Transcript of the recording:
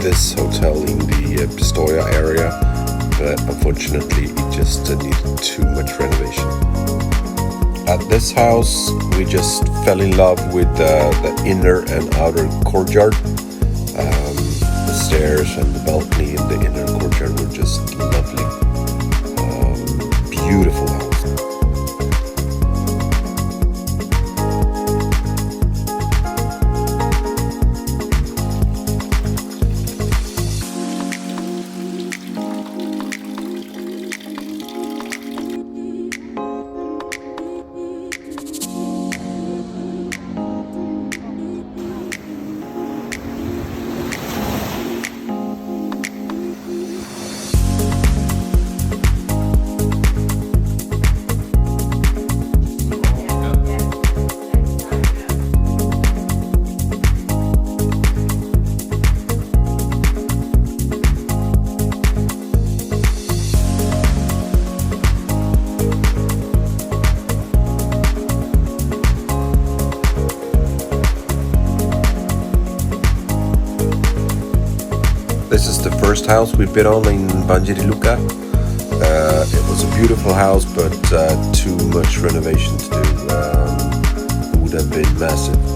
this hotel in the Pistoia area, but unfortunately it just needed too much renovation. At this house, we just fell in love with the inner and outer courtyard. The stairs and the balcony in the inner courtyard were just lovely. Beautiful house. This is the first house we've been on in Lucca. It was a beautiful house, but too much renovation to do. Would have been massive.